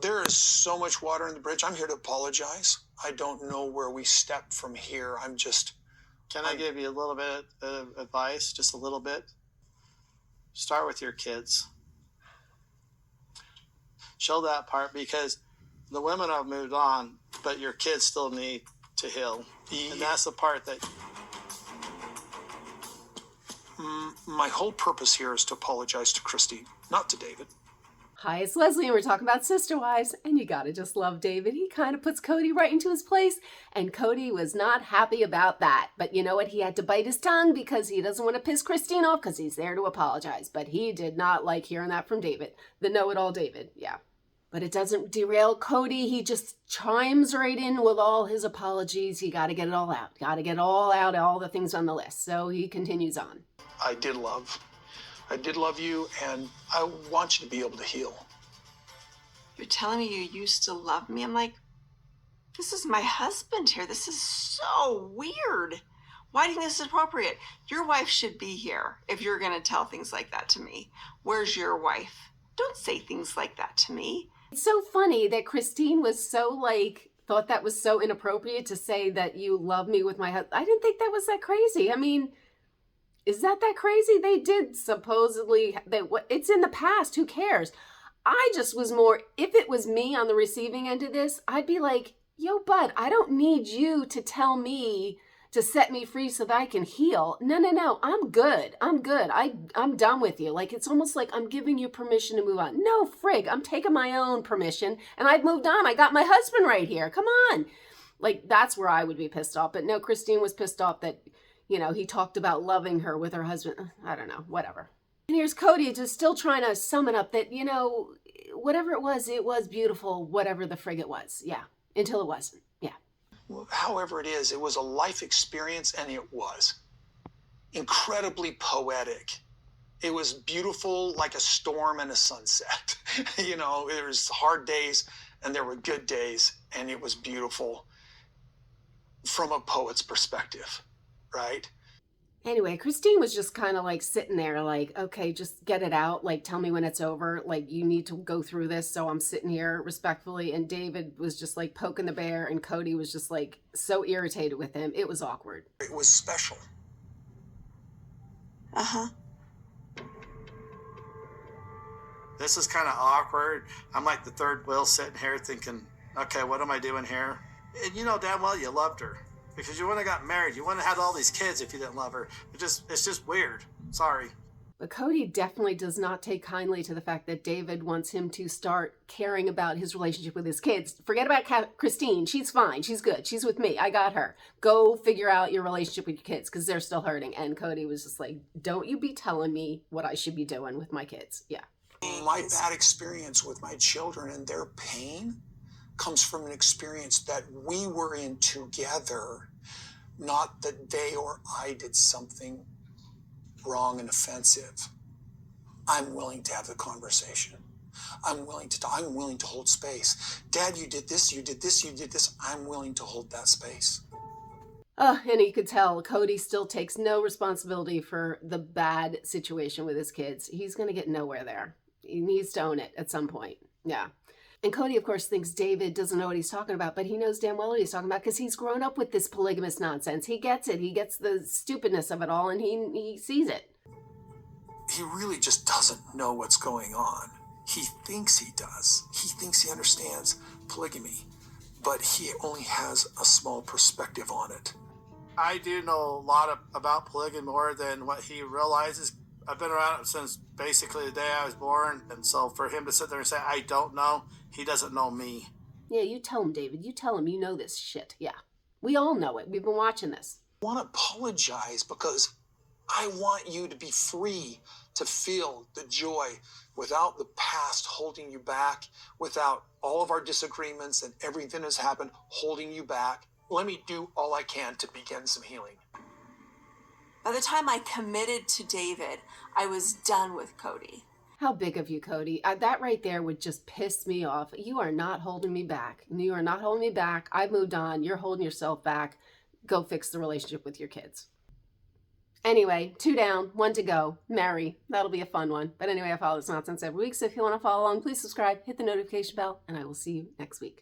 There is so much water in the bridge. I'm here to apologize. I don't know where we step from here. Can I give you a little bit of advice? Just a little bit? Start with your kids. Show that part, because the women have moved on, but your kids still need to heal. And that's the part that... My whole purpose here is to apologize to Christy, not to David. Hi, it's Leslie, and we're talking about Sister Wives, and you gotta just love David. He kind of puts Kody right into his place, and Kody was not happy about that. But you know what? He had to bite his tongue because he doesn't want to piss Christine off because he's there to apologize. But he did not like hearing that from David. The know-it-all David, yeah. But it doesn't derail Kody. He just chimes right in with all his apologies. You gotta get it all out. Gotta get all out, all the things on the list. So he continues on. I did love you, and I want you to be able to heal. You're telling me you used to love me? I'm like, this is my husband here. This is so weird. Why do you think this is appropriate? Your wife should be here if you're going to tell things like that to me. Where's your wife? Don't say things like that to me. It's so funny that Christine was so thought that was so inappropriate to say that you love me with my husband. I didn't think that was that crazy. I mean, is that crazy? They did supposedly, it's in the past, who cares? I just was more, if it was me on the receiving end of this, I'd be like, yo, bud, I don't need you to tell me to set me free so that I can heal. No, I'm good. I'm done with you. Like, it's almost like I'm giving you permission to move on. No, frig, I'm taking my own permission, and I've moved on. I got my husband right here. Come on. Like, that's where I would be pissed off. But no, Christine was pissed off that, he talked about loving her with her husband. I don't know, whatever. And here's Kody just still trying to sum it up that, whatever it was beautiful, whatever the frig it was. Yeah, until it wasn't. Yeah. However it is, it was a life experience, and it was incredibly poetic. It was beautiful like a storm and a sunset. There was hard days and there were good days, and it was beautiful from a poet's perspective. Right? Anyway, Christine was just kind of sitting there okay, just get it out. Tell me when it's over. You need to go through this. So I'm sitting here respectfully. And David was just poking the bear, and Kody was just so irritated with him. It was awkward. It was special. Uh-huh. This is kind of awkward. I'm like the third wheel sitting here thinking, okay, what am I doing here? And you know damn well you loved her. Because you wouldn't have got married. You wouldn't have had all these kids if you didn't love her. It's just weird. Sorry. But Kody definitely does not take kindly to the fact that David wants him to start caring about his relationship with his kids. Forget about Christine. She's fine. She's good. She's with me. I got her. Go figure out your relationship with your kids because they're still hurting. And Kody was just like, don't you be telling me what I should be doing with my kids. Yeah. My bad experience with my children and their pain comes from an experience that we were in together, not that they or I did something wrong and offensive. I'm willing to have the conversation. I'm willing to hold space. Dad, you did this, you did this, you did this. I'm willing to hold that space. And he could tell Kody still takes no responsibility for the bad situation with his kids. He's going to get nowhere there. He needs to own it at some point. Yeah. And Kody, of course, thinks David doesn't know what he's talking about, but he knows damn well what he's talking about because he's grown up with this polygamous nonsense. He gets it. He gets the stupidness of it all, and he sees it. He really just doesn't know what's going on. He thinks he does. He thinks he understands polygamy, but he only has a small perspective on it. I do know a lot about polygamy more than what he realizes. I've been around it since basically the day I was born, and so for him to sit there and say, I don't know, he doesn't know me. Yeah, you tell him, David. You tell him you know this shit. Yeah. We all know it. We've been watching this. I want to apologize because I want you to be free to feel the joy without the past holding you back, without all of our disagreements and everything that's happened holding you back. Let me do all I can to begin some healing. By the time I committed to David, I was done with Kody. How big of you, Kody? That right there would just piss me off. You are not holding me back. You are not holding me back. I've moved on. You're holding yourself back. Go fix the relationship with your kids. Anyway, 2 down, 1 to go. Marry. That'll be a fun one. But anyway, I follow this nonsense every week. So if you want to follow along, please subscribe, hit the notification bell, and I will see you next week.